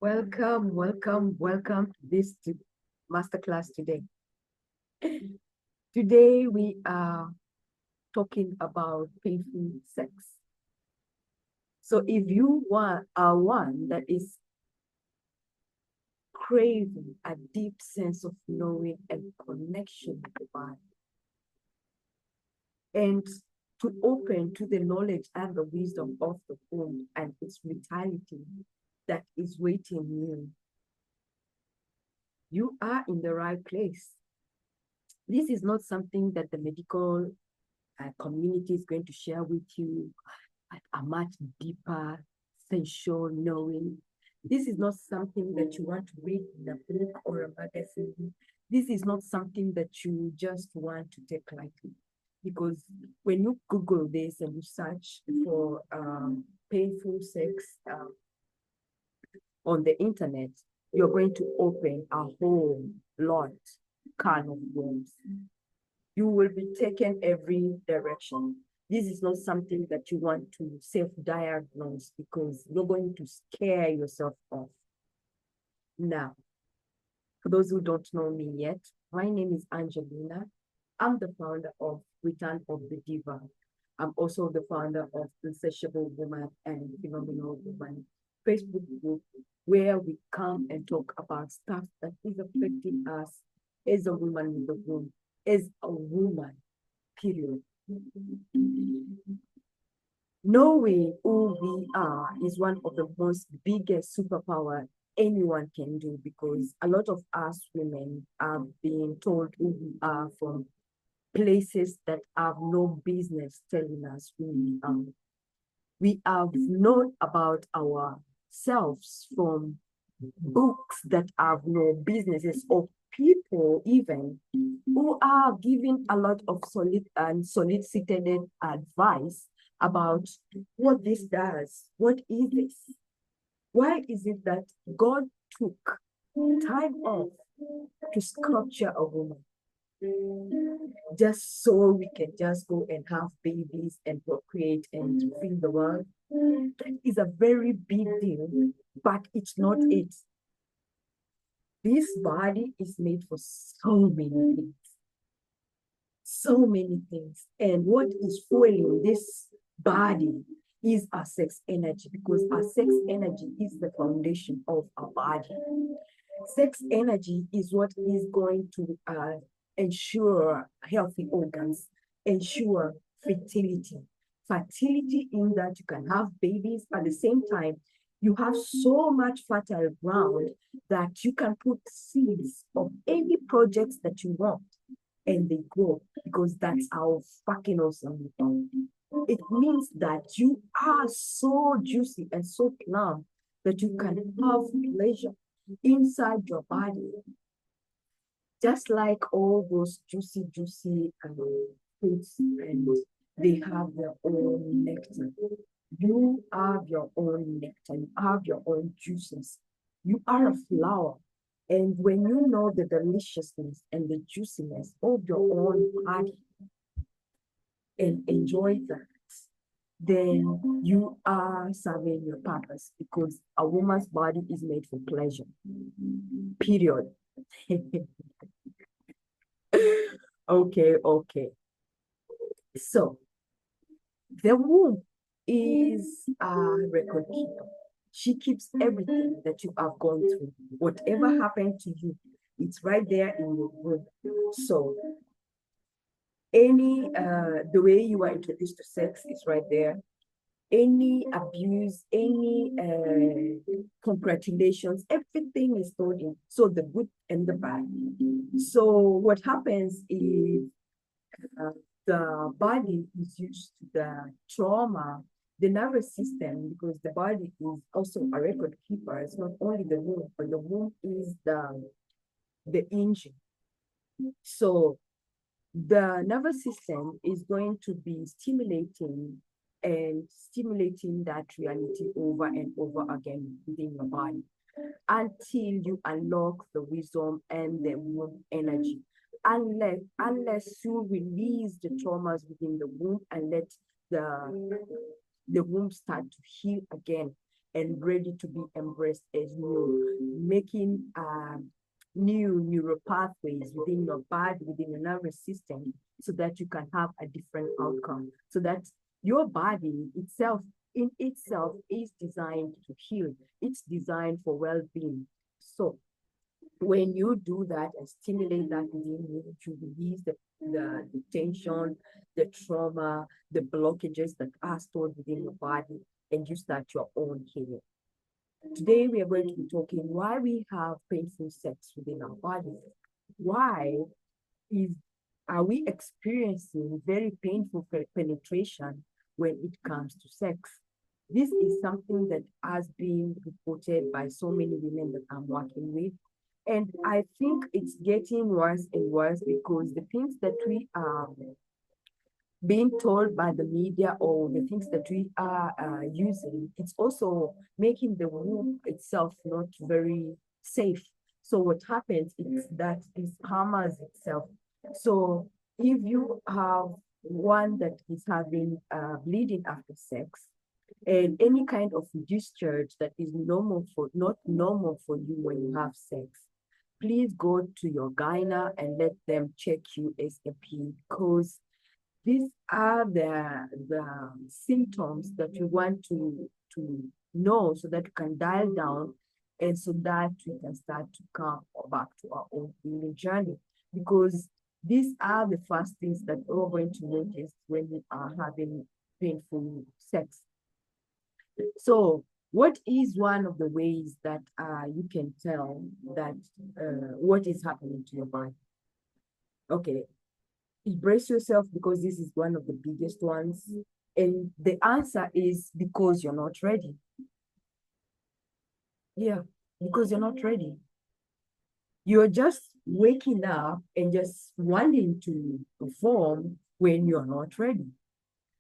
Welcome to this masterclass today. Today we are talking about painful sex. So if you are one that is craving a deep sense of knowing and connection with the body, and to open to the knowledge and the wisdom of the womb and its vitality that is waiting you are in the right place. This is not something that the medical community is going to share with you at a much deeper, sensual knowing. This is not something that you want to read in a book or a magazine. This is not something that you just want to take lightly. Because when you Google this and you search for painful sex on the internet, you're going to open a whole lot can of worms. You will be taken every direction. This is not something that you want to self-diagnose because you're going to scare yourself off. Now, for those who don't know me yet, my name is Angelina. I'm the founder of Return of the Diva. I'm also the founder of Insatiable Woman and Phenomenal Woman Facebook group, where we come and talk about stuff that is affecting us as a woman in the womb, as a woman, period. Knowing who we are is one of the most biggest superpower anyone can do, because a lot of us women are being told who we are from places that have no business telling us who we are. We have known about ourselves from books that have no businesses, or people even who are giving a lot of solicited advice about what this does. What is this? Why is it that God took time off to sculpture a woman just so we can just go and have babies and procreate and feed the world? That is a very big deal, but it's not it. This body is made for so many things. So many things. And what is fueling this body is our sex energy, because our sex energy is the foundation of our body. Sex energy is what is going to ensure healthy organs, ensure fertility. Fertility in that you can have babies. At the same time, you have so much fertile ground that you can put seeds of any projects that you want and they grow, because that's how fucking awesome you are. It means that you are so juicy and so plump that you can have pleasure inside your body. Just like all those juicy fruits, and they have their own nectar. You have your own nectar, you have your own juices. You are a flower. And when you know the deliciousness and the juiciness of your own body and enjoy that, then you are serving your purpose, because a woman's body is made for pleasure. Period. Okay. So the womb is a record keeper. She keeps everything that you have gone through. Whatever happened to you, it's right there in your womb. So the way you are introduced to sex is right there. Any abuse, any congratulations, everything is stored in. So the good and the bad. So what happens is the body is used to the trauma, the nervous system, because the body is also a record keeper. It's not only the womb, but the womb is the engine. So the nervous system is going to be stimulating that reality over and over again within your body until you unlock the wisdom and the womb energy. Unless you release the traumas within the womb and let the womb start to heal again, and ready to be embraced as new, making new neural pathways within your body, within your nervous system, so that you can have a different outcome, so that your body itself, in itself, is designed to heal. It's designed for well-being. So when you do that and stimulate that within you, you release the tension, the trauma, the blockages that are stored within your body, and you start your own healing. Today, we are going to be talking why we have painful sex within our bodies. Why are we experiencing very painful penetration when it comes to sex? This is something that has been reported by so many women that I'm working with. And I think it's getting worse and worse because the things that we are being told by the media or the things that we are using, it's also making the womb itself not very safe. So what happens is that it harms itself. So if you have one that is having bleeding after sex, and any kind of discharge that is not normal for you when you have sex, please go to your gyna and let them check you ASAP, because these are the symptoms that we want to know, so that we can dial down and so that we can start to come back to our own healing journey. Because these are the first things that we're going to notice when we are having painful sex. So what is one of the ways that you can tell that what is happening to your body? Okay, brace yourself, because this is one of the biggest ones. And the answer is because you're not ready. Yeah, because you're not ready. You're just waking up and just wanting to perform when you're not ready.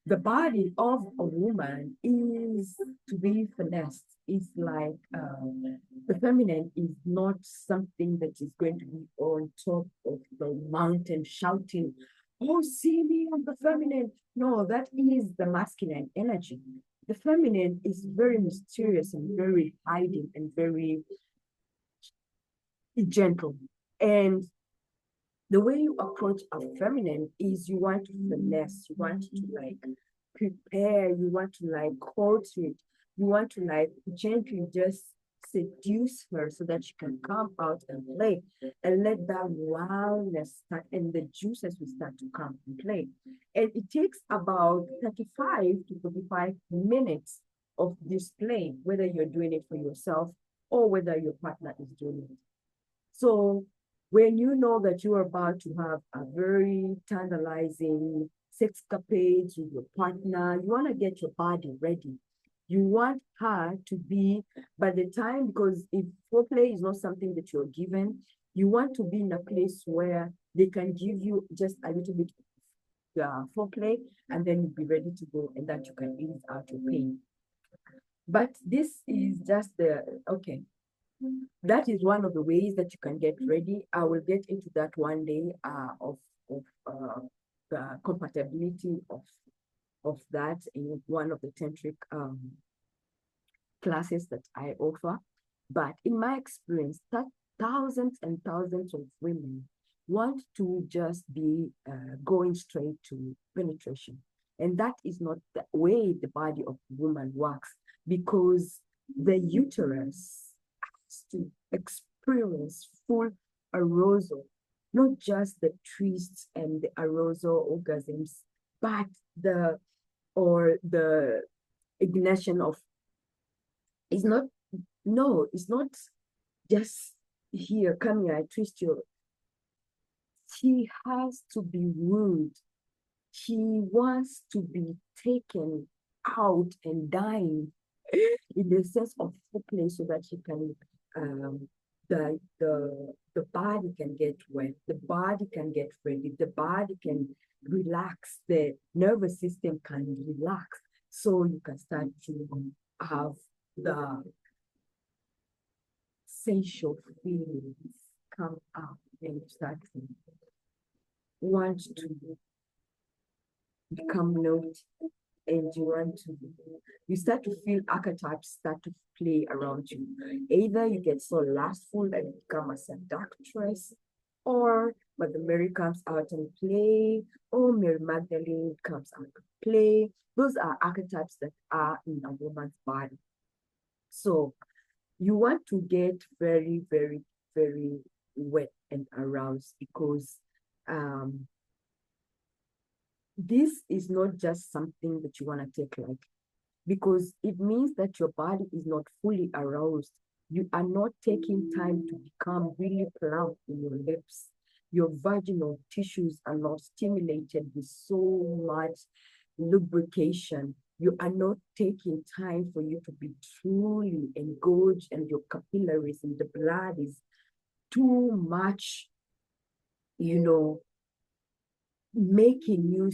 The body of a woman is to be finessed. It's like the feminine is not something that is going to be on top of the mountain shouting, "Oh, see me, I'm the feminine." No, that is the masculine energy. The feminine is very mysterious and very hiding and very gentle. And the way you approach a feminine is you want to finesse, you want to like prepare, you want to like cultivate, you want to like gently just seduce her so that she can come out and play, and let that wildness start and the juices will start to come and play. And it takes about 35 to 45 minutes of display, whether you're doing it for yourself or whether your partner is doing it. So when you know that you are about to have a very tantalizing sexcapade with your partner, you want to get your body ready. You want her to be, by the time, because if foreplay is not something that you're given, you want to be in a place where they can give you just a little bit of foreplay, and then you'll be ready to go, and that you can ease out your pain. But this is just okay. That is one of the ways that you can get ready. I will get into that one day of the compatibility of that in one of the tantric classes that I offer. But in my experience, that thousands and thousands of women want to just be going straight to penetration. And that is not the way the body of the woman works, because the uterus to experience full arousal, not just the twists and the arousal orgasms, but the ignition of, it's not just here, come here, I twist you. She has to be wooed. She wants to be taken out and dying in the sense of foreplay, so that she can the body can get wet, the body can get ready, the body can relax, the nervous system can relax, so you can start to have the sensual feelings come up, and you start to want to become naughty, and you start to feel archetypes start to play around you. Either you get so lustful and become a seductress, or Mother Mary comes out and play, or Mary Magdalene comes out and play. Those are archetypes that are in a woman's body. So you want to get very, very, very wet and aroused, because this is not just something that you want to take lightly, because it means that your body is not fully aroused. You are not taking time to become really plump in your lips. Your vaginal tissues are not stimulated with so much lubrication. You are not taking time for you to be truly engorged, and your capillaries and the blood is too much, making you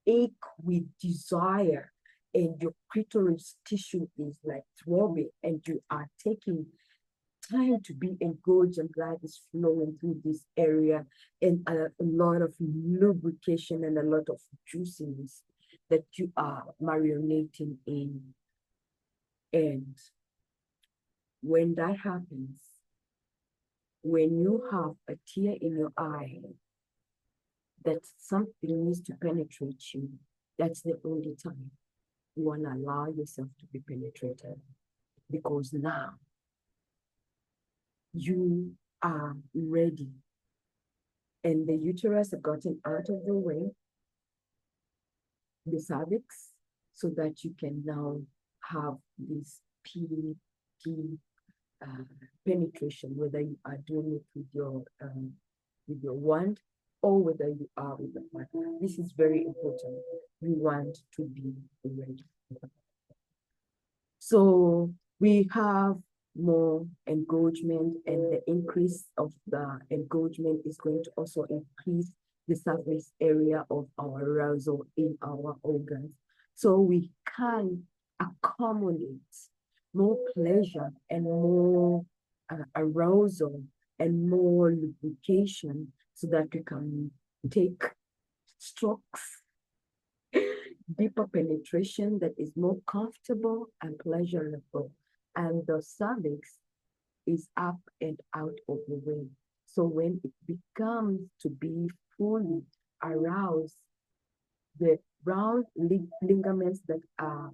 ache with desire, and your clitoris tissue is like throbbing, and you are taking time to be engorged, and blood is flowing through this area, and a lot of lubrication and a lot of juiciness that you are marinating in. And when that happens, when you have a tear in your eye that something needs to penetrate you, that's the only time you want to allow yourself to be penetrated, because now you are ready, and the uterus has gotten out of the way, the cervix, so that you can now have this PD penetration, whether you are doing it with your wand or whether you are with a partner. This is very important. You want to be ready. So we have more engorgement, and the increase of the engorgement is going to also increase the surface area of our arousal in our organs. So we can accommodate more pleasure and more arousal and more lubrication, so that we can take strokes, deeper penetration that is more comfortable and pleasurable. And the cervix is up and out of the way. So when it becomes to be fully aroused, the round ligaments that are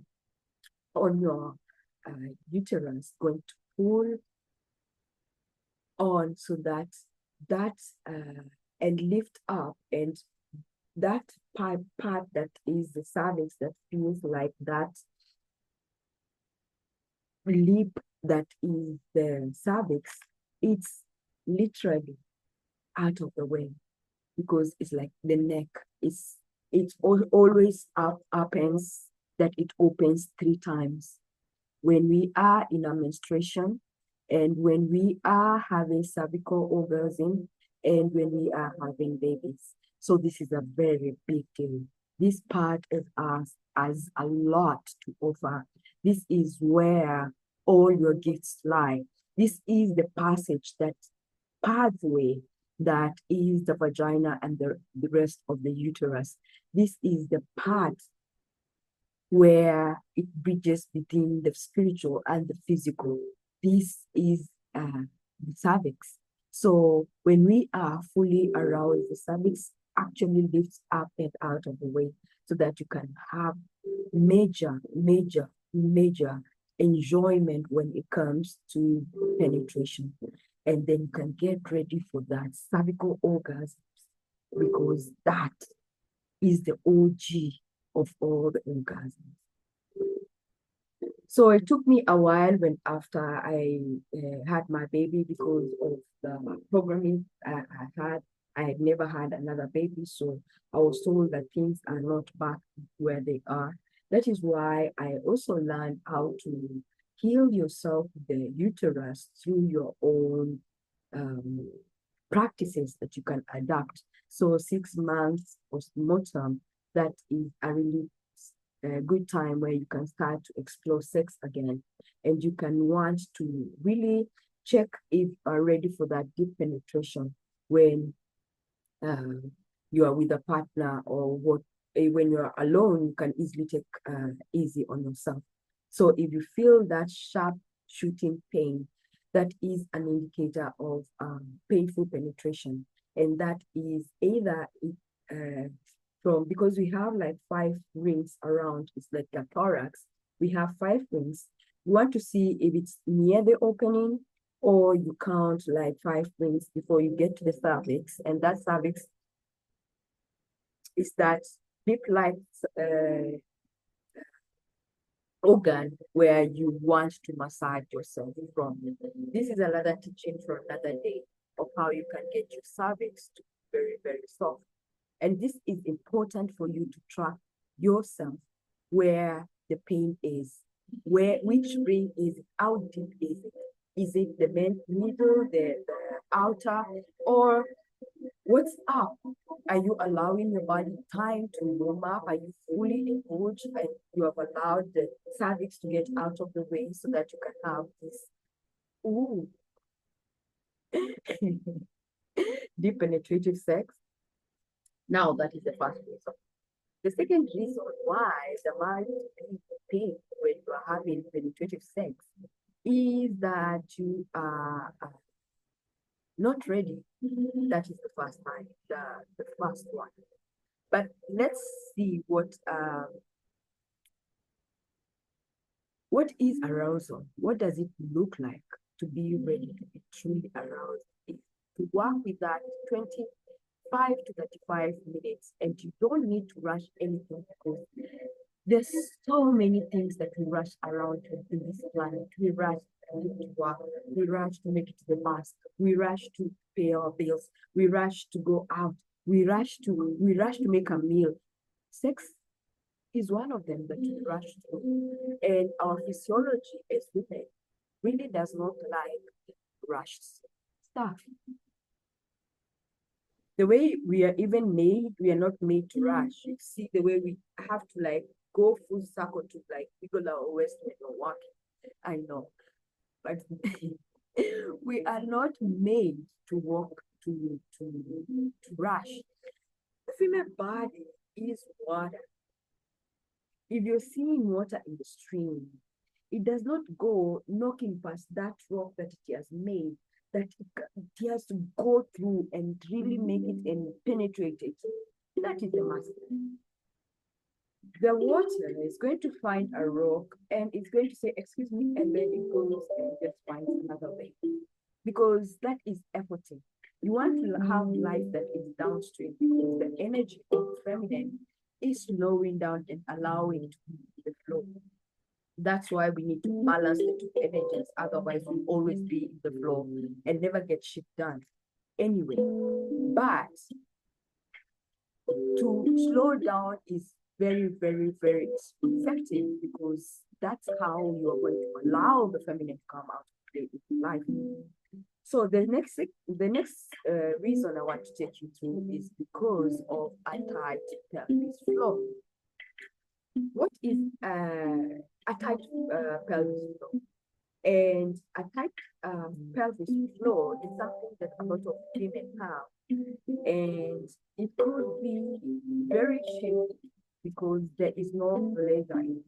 on your uterus going to pull on, so that and lift up, and that part that is the cervix that feels like that lip that is the cervix, it's literally out of the way, because it's like the neck is, always happens that it opens 3 times when we are in a menstruation, and when we are having cervical orgasm, and when we are having babies. So this is a very big deal. This part of us has a lot to offer. This is where all your gifts lie. This is the pathway that is the vagina and the rest of the uterus. This is the part where it bridges between the spiritual and the physical. This is the cervix. So when we are fully aroused, the cervix actually lifts up and out of the way, so that you can have major enjoyment when it comes to penetration. And then you can get ready for that cervical orgasm, because that is the OG of all the orgasms. So it took me a while after I had my baby, because of the programming I had. I had never had another baby, so I was told that things are not back where they are. That is why I also learned how to heal yourself, the uterus, through your own practices that you can adapt. So 6 months postmortem, that is a really good time where you can start to explore sex again, and you can want to really check if you are ready for that deep penetration when you are with a partner, or what when you're alone, you can easily take easy on yourself. So if you feel that sharp shooting pain, that is an indicator of painful penetration. And that is either from, because we have like 5 rings around, it's like a thorax, we have 5 rings. You want to see if it's near the opening, or you count like 5 rings before you get to the cervix. And that cervix is that deep-like organ where you want to massage yourself from. This is another teaching for another day of how you can get your cervix to be very, very soft. And this is important for you to track yourself where the pain is, which ring is it, how deep is it? Is it the middle, the outer, or what's up? Are you allowing your body time to warm up? Are you fully engaged and you have allowed the cervix to get out of the way so that you can have this deep penetrative sex? Now, that is the first reason. The second reason why the might be pain when you are having penetrative sex is that you are not ready. That is the first time, the first one. But let's see what is arousal? What does it look like to be ready to be truly aroused? To work with that 25 to 35 minutes, and you don't need to rush anything, because there's so many things that we rush around in this planet. We rush to work, we rush to make it to the bus, we rush to pay our bills, we rush to go out, we rush to make a meal. Sex is one of them that we rush to. And our physiology as women really does not like rushed stuff. The way we are even made, we are not made to rush. You see the way we have to like go full circle to like wiggle our waist when we're walking. I know, but we are not made to walk to rush. The female body is water. If you're seeing water in the stream, it does not go knocking past that rock that it has made, that it has to go through and really make it and penetrate it. That is the master. The water is going to find a rock and it's going to say, excuse me, and then it goes and just finds another way. Because that is efforting. You want to have life that is downstream, because the energy of the feminine is slowing down and allowing it to be the flow. That's why we need to balance the 2 energies. Otherwise, we'll always be in the flow and never get shit done. Anyway, but to slow down is very, very, very effective, because that's how you are going to allow the feminine to come out of play in life. So the next reason I want to take you through is because of a tight pelvis floor. What is a tight pelvis floor? And a tight pelvis floor is something that a lot of women have, and it could be very shaky because there is no pleasure in it.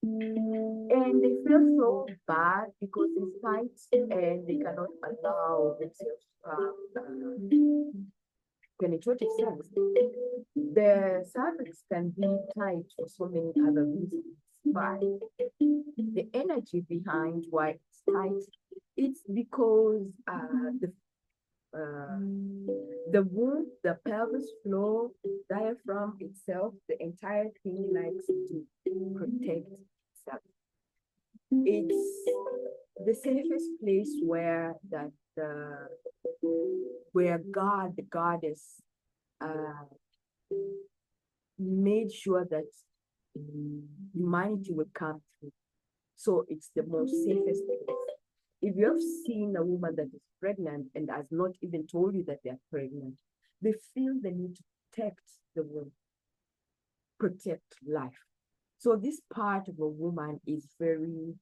And they feel so bad because it's tight and they cannot allow themselves to have penetrative sex. The cervix can be tight for so many other reasons, but the energy behind why it's tight, it's because the womb, the pelvis floor, diaphragm itself, the entire thing likes to protect itself. It's the safest place where God, the goddess, made sure that humanity would come through. So it's the most safest place. If you have seen a woman that is pregnant and has not even told you that they are pregnant, they feel the need to protect the womb, protect life. So this part of a woman is very,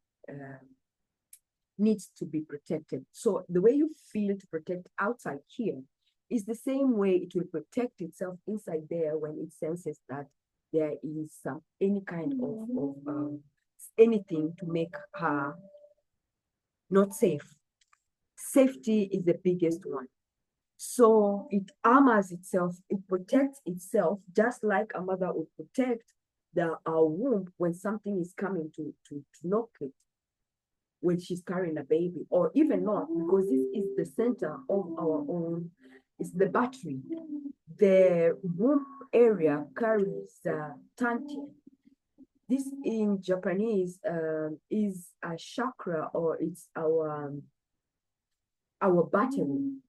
needs to be protected. So the way you feel to protect outside here, It's the same way it will protect itself inside there when it senses that there is any kind of anything to make her not safe. Safety is the biggest one. So it armors itself, it protects itself, just like a mother would protect our womb when something is coming to knock it, when she's carrying a baby, or even not, because this is the center of our own, it's the battery. The womb area carries tantian. This in Japanese is a chakra, or it's our battery.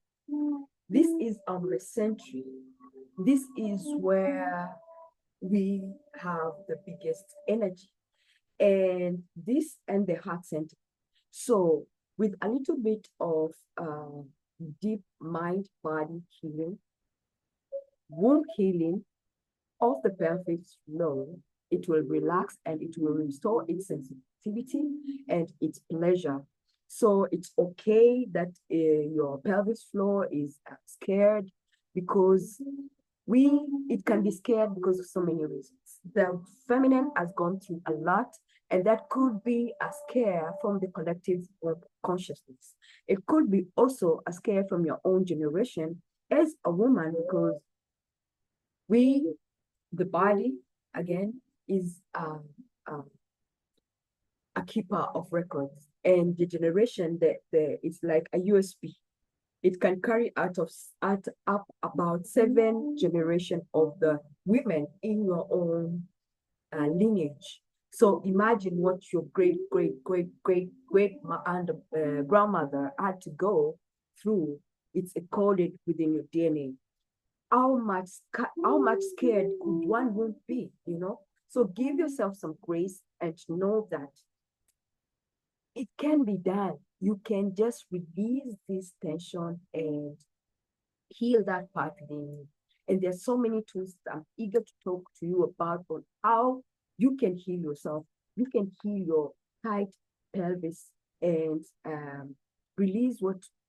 This is our century. This is where we have the biggest energy, and the heart center. So with a little bit of deep mind body healing, womb healing of the pelvic floor, it will relax and it will restore its sensitivity and its pleasure. So it's okay that your pelvic floor is scared, because it can be scared because of so many reasons. The feminine has gone through a lot, and that could be a scare from the collective consciousness. It could be also a scare from your own generation as a woman, because the body, again, is a keeper of records, and the generation that it's like a USB. It can carry up about 7 generations of the women in your own lineage. So imagine what your great grandmother had to go through. It's encoded within your DNA. How much scared could one wound be, you know? So give yourself some grace and know that it can be done. You can just release this tension and heal that part within you. And there's so many tools that I'm eager to talk to you about on how you can heal yourself. You can heal your tight pelvis and release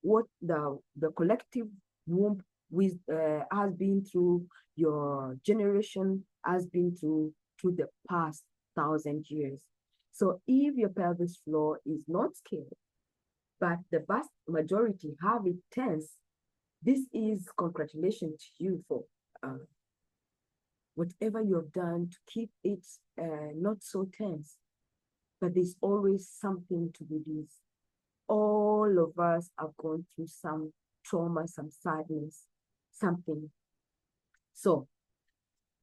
what the collective womb has been through, your generation has been through the past 1,000 years. So if your pelvis floor is not scared, but the vast majority have it tense, this is congratulations to you for whatever you have done to keep it not so tense. But there's always something to release. All of us have gone through some trauma, some sadness, something. So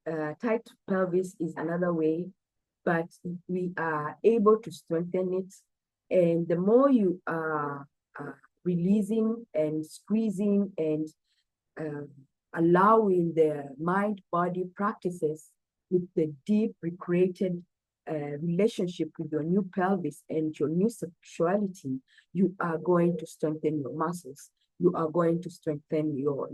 tight pelvis is another way, but we are able to strengthen it. And the more you are releasing and squeezing and allowing the mind-body practices with the deep recreated relationship with your new pelvis and your new sexuality, you are going to strengthen your muscles. You are going to strengthen your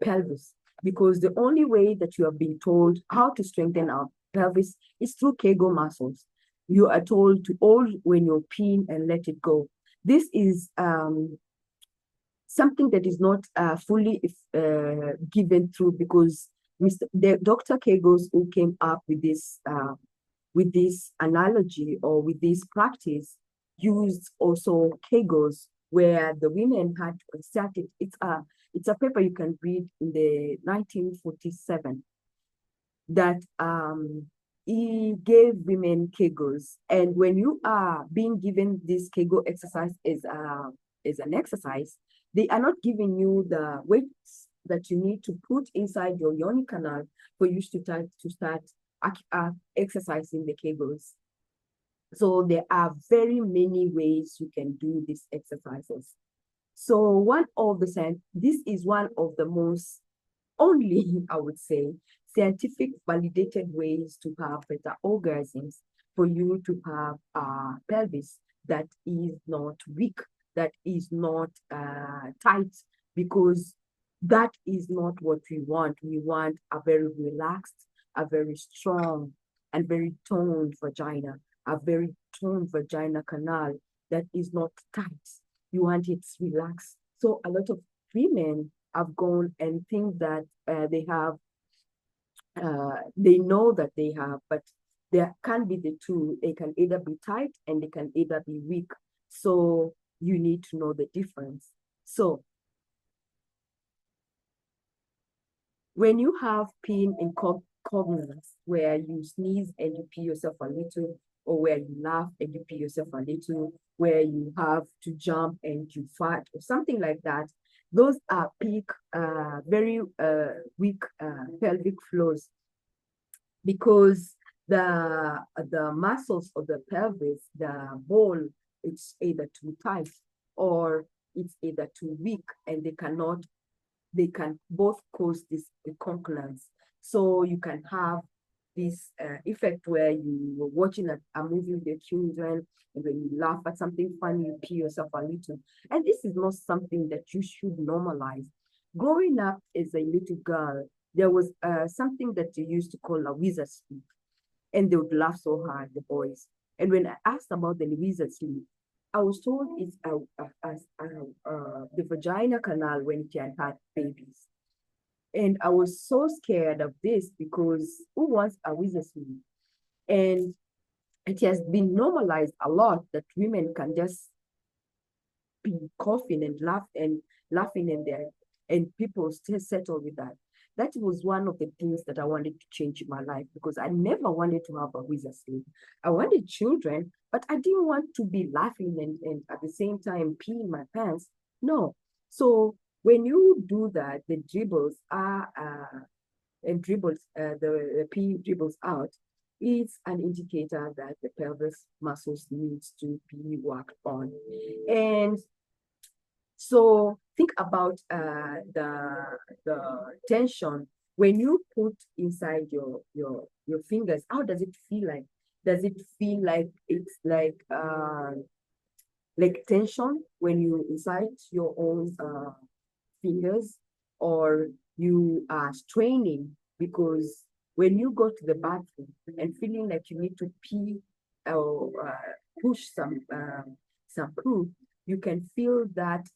pelvis, because the only way that you have been told how to strengthen our pelvis is through Kegel muscles. You are told to hold when you're peeing and let it go. This is something that is not fully given through, because Dr. Kegels, who came up with this analogy or with this practice, used also Kegels, where the women had to insert it. It's a paper you can read in the 1947 that he gave women Kegels. And when you are being given this Kegel exercise as an exercise, they are not giving you the weights that you need to put inside your yoni canal for you to start exercising the Kegels. So there are very many ways you can do these exercises. So this is one of the most only, I would say, scientific validated ways to have better orgasms, for you to have a pelvis that is not weak, that is not tight, because that is not what we want. We want a very relaxed, a very strong, and very toned vagina, a very toned vagina canal that is not tight. You want it relaxed. So a lot of women have gone and think that they know that they have, but there can be the two. They can either be tight and they can either be weak. So you need to know the difference. So when you have pain incontinence, where you sneeze and you pee yourself a little, or where you laugh and you pee yourself a little, where you have to jump and you fart, or something like that, those are very weak pelvic floors, because the muscles of the pelvis, the ball, it's either too tight or it's either too weak, and they can both cause this incontinence. So you can have this effect where you were watching a movie with your children, and when you laugh at something funny, you pee yourself a little. And this is not something that you should normalize. Growing up as a little girl, there was something that you used to call a wizard sleep, and they would laugh so hard, the boys. And when I asked about the wizard sleep, I was told it's the vagina canal when it can had babies. And I was so scared of this, because who wants a wizard sleep? And it has been normalized a lot that women can just be coughing and laughing and people still settle with that. That was one of the things that I wanted to change in my life, because I never wanted to have a wizard sleep. I wanted children, but I didn't want to be laughing and at the same time peeing my pants. No. So when you do that, the dribbles are and the pee dribbles out, it's an indicator that the pelvis muscles needs to be worked on. And so think about the tension when you put inside your fingers. How does it feel like? Does it feel like it's like tension when you inside your own fingers, or you are straining because when you go to the bathroom and feeling like you need to pee or push some poo, you can feel that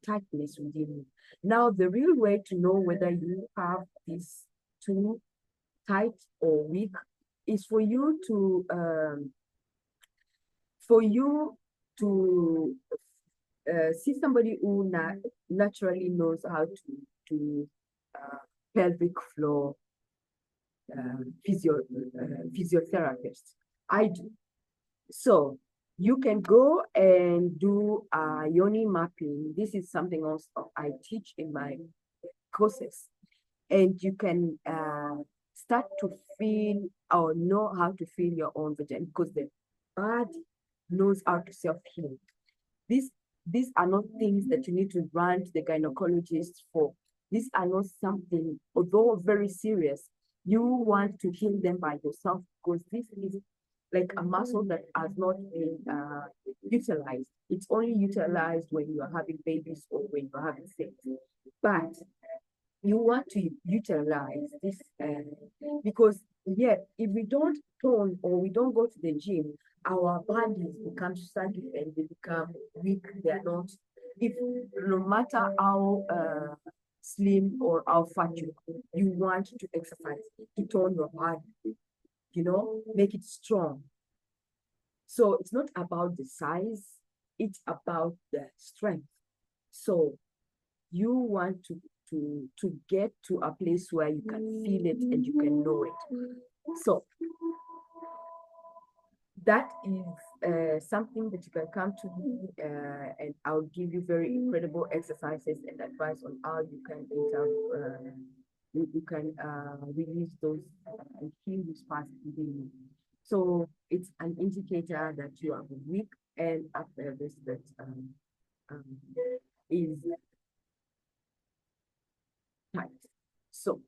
tightness within you. Now, the real way to know whether you have this too tight or weak is for you to see somebody who naturally knows how to do pelvic floor physiotherapist. I do. So you can go and do yoni mapping. This is something else I teach in my courses. And you can start to feel or know how to feel your own vagina, because the body knows how to self-heal. These are not things that you need to run to the gynecologist for. These are not something, although very serious, you want to heal them by yourself, because this is like a muscle that has not been utilized. It's only utilized when you are having babies or when you're having sex. But you want to utilize this because if we don't tone or we don't go to the gym, our bodies become saggy and they become weak. They are not, if no matter how slim or how fat you want to exercise to tone your body, make it strong. So it's not about the size, it's about the strength. So you want to get to a place where you can feel it and you can know it. So that is something that you can come to me and I'll give you very incredible exercises and advice on how you can release those and heal these parts within you. So it's an indicator that you are weak and after this that is tight. So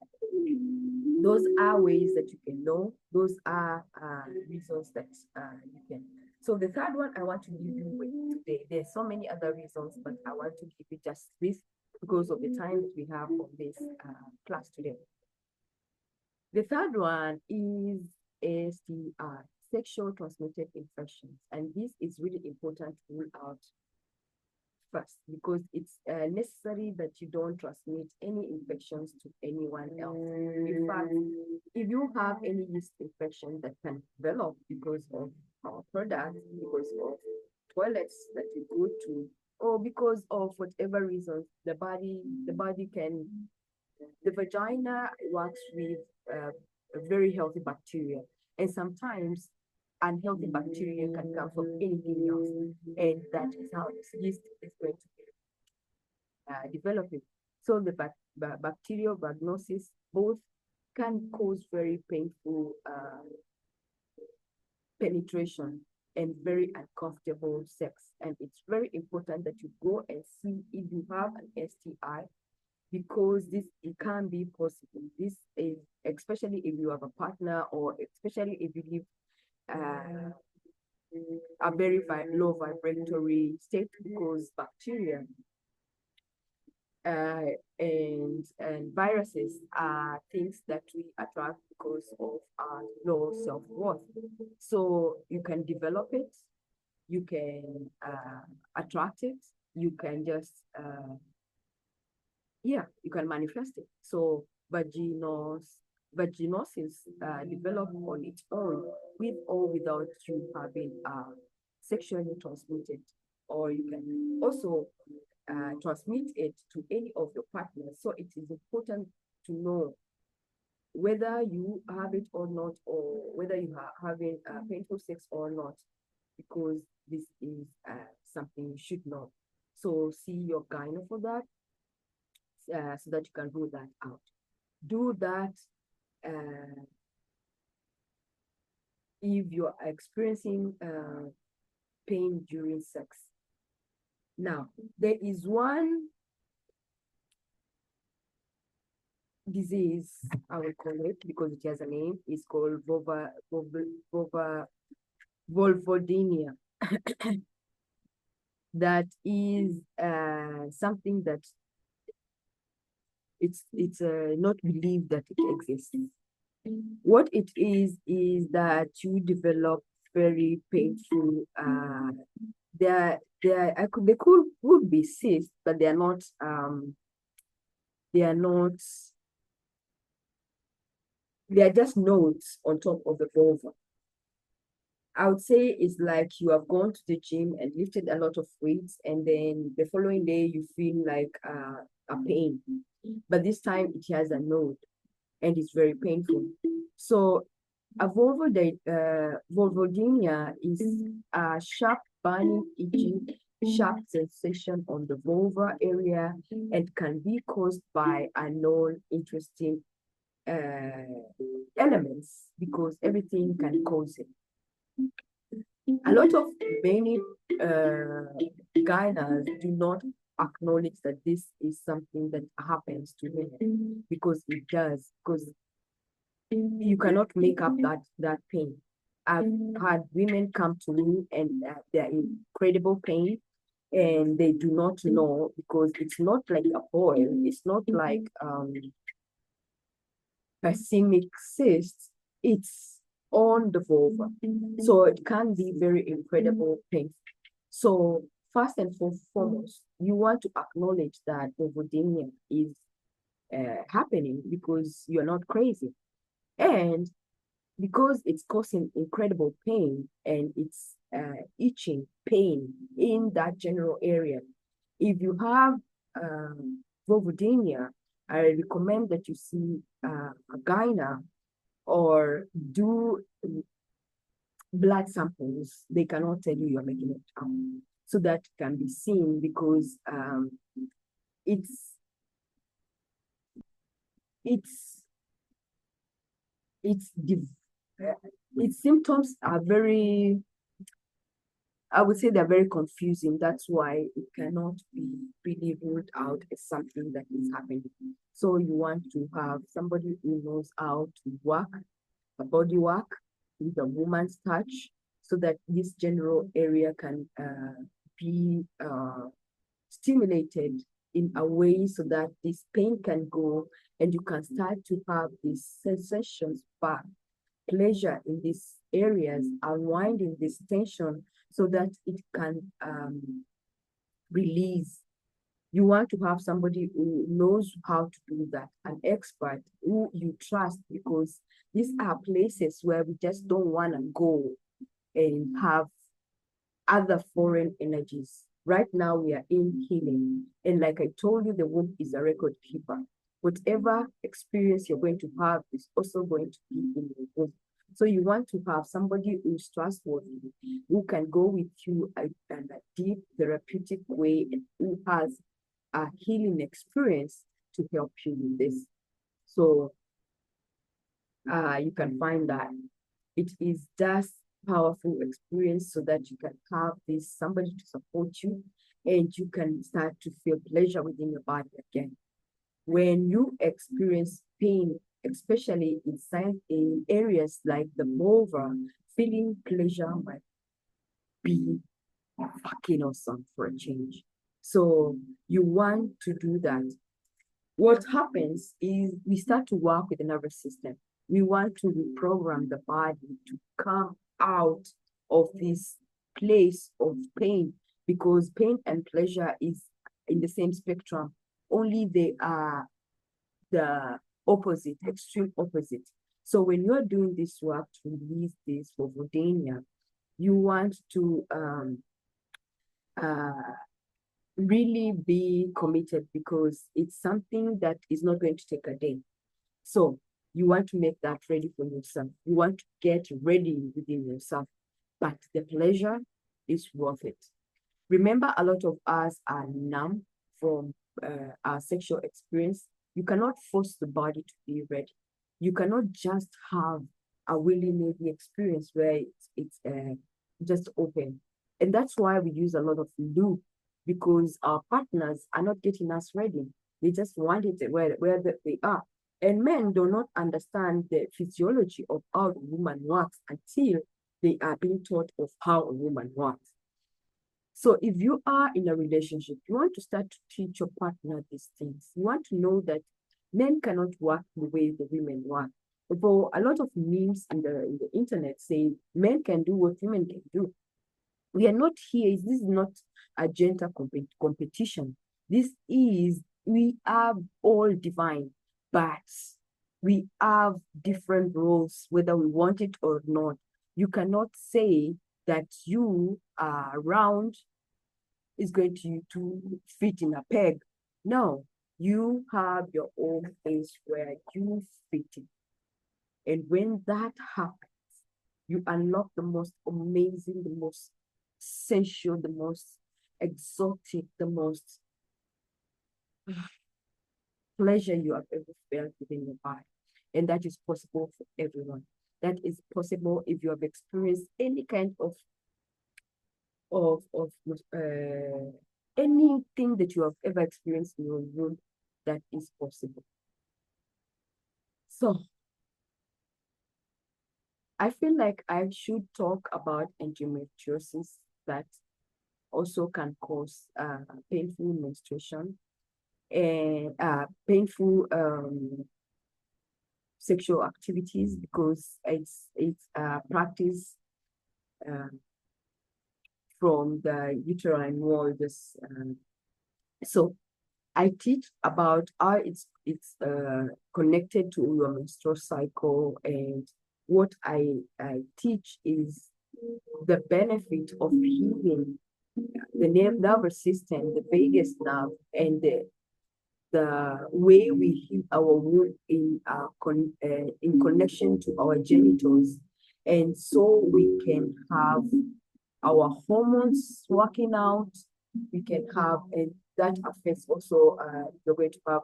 those are ways that you can know. Those are reasons that you can. So the third one I want to give you today, there's so many other reasons, but I want to give you just this because of the time that we have on this class today. The third one is STI, sexual transmitted infections. And this is really important to rule out. first, because it's necessary that you don't transmit any infections to anyone else. In fact, if you have any yeast infection that can develop because of our products, because of toilets that you go to, or because of whatever reason, the body can, the vagina works with a very healthy bacteria, and sometimes unhealthy bacteria can come from anything else, and that is how this yeast is going to be developing. So the bacterial vaginosis both can cause very painful penetration and very uncomfortable sex. And it's very important that you go and see if you have an STI, because it can be possible. This is especially if you have a partner, or especially if you live a very low vibratory state, because bacteria and viruses are things that we attract because of our low self-worth. So you can develop it, you can attract it, you can just you can manifest it. So vaginosis develop on its own, with or without you having sexually transmitted, or you can also transmit it to any of your partners. So it is important to know whether you have it or not, or whether you are having painful sex or not, because this is something you should know. So see your gyno for that, so that you can rule that out. Do that if you're experiencing pain during sex. Now, there is one disease, I will call it, because it has a name. It's called vulvodynia. That is something that it's not believed that it exists. What it is that you develop very painful they could be cysts, but they are not they are just nodes on top of the vulva. I would say it's like you have gone to the gym and lifted a lot of weights, and then the following day you feel like a pain, but this time it has a node and it's very painful. So a vulvodynia is a sharp burning, itching, sharp sensation on the vulva area, and can be caused by unknown interesting elements, because everything can cause it. A lot of many gynas do not acknowledge that this is something that happens to women, because it does, because you cannot make up that pain. I've had women come to me and they're in incredible pain, and they do not know, because it's not like a boil, it's not like racemic cyst, it's on the vulva. So it can be very incredible pain. So first and foremost, you want to acknowledge that vulvodynia is happening, because you're not crazy. And because it's causing incredible pain, and it's itching pain in that general area. If you have vulvodynia, I recommend that you see a gyna, or do blood samples. They cannot tell you you're making it up, so that can be seen, because its symptoms are very, I would say they're very confusing. That's why it cannot be really ruled out as something that is happening. So you want to have somebody who knows how to work a body work with a woman's touch, so that this general area can be stimulated in a way so that this pain can go, and you can start to have these sensations back, pleasure in these areas, unwinding this tension, so that it can release. You want to have somebody who knows how to do that, an expert who you trust, because these are places where we just don't want to go and have other foreign energies. Right now, we are in healing. And like I told you, the womb is a record keeper. Whatever experience you're going to have is also going to be in the womb. So you want to have somebody who's trustworthy, who can go with you in a deep therapeutic way, and who has a healing experience to help you with this. So you can find that it is just powerful experience so that you can have this somebody to support you and you can start to feel pleasure within your body again. When you experience pain, especially in areas like the vulva, feeling pleasure might be fucking awesome for a change. So you want to do that. What happens is we start to work with the nervous system. We want to reprogram the body to come out of this place of pain, because pain and pleasure is in the same spectrum, only they are the opposite, extreme opposite. So when you're doing this work to release this vulvodynia, you want to really be committed, because it's something that is not going to take a day. So you want to make that ready for yourself. You want to get ready within yourself, but the pleasure is worth it. Remember, a lot of us are numb from our sexual experience. You cannot force the body to be ready. You cannot just have a willy-nilly experience where it's just open. And that's why we use a lot of lube, because our partners are not getting us ready. They just want it where they are. And men do not understand the physiology of how a woman works until they are being taught of how a woman works. So if you are in a relationship, you want to start to teach your partner these things. You want to know that men cannot work the way the women work. For a lot of memes in the internet say men can do what women can do. We are not here. This is not a gender competition. We are all divine, but we have different roles, whether we want it or not. You cannot say that you are round is going to fit in a peg. No, you have your own place where you fit in. And when that happens, you unlock the most amazing, the most sensual, the most exotic, the most pleasure you have ever felt within your body. And that is possible for everyone. That is possible if you have experienced any kind of anything that you have ever experienced in your room. That is possible. So I feel like I should talk about endometriosis that also can cause painful menstruation and painful sexual activities, because it's practice from the uterine wall. So I teach about how it's connected to your menstrual cycle, and what I teach is the benefit of healing the nervous system, the vagus nerve, and the way we heal our wound in connection to our genitals, and so we can have our hormones working out. We can have, and that affects also if you're going to have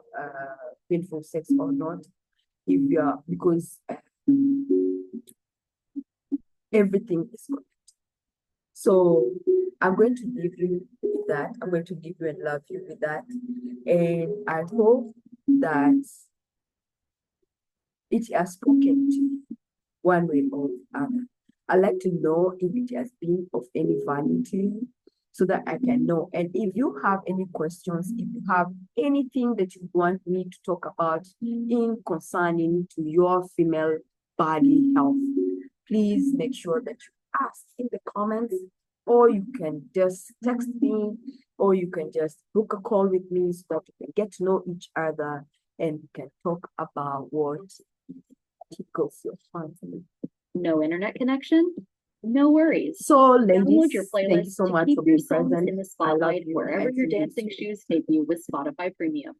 painful sex or not. If you are, because everything is connected. So I'm going to give you that. I'm going to give you and love you with that. And I hope that it has spoken to you one way or the other. I'd like to know if it has been of any value to you, so that I can know. And if you have any questions, if you have anything that you want me to talk about in concerning to your female body health, please make sure that you ask in the comments, or you can just text me or you can just book a call with me so that we can get to know each other and we can talk about what tickles your fancy. No internet connection? No worries. So, Download ladies, your thank you playlist so to much keep for your being songs present. in the I love spotlight you. wherever and your see you dancing soon. shoes take you with Spotify Premium.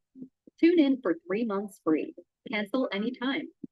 Tune in for 3 months free. Cancel anytime.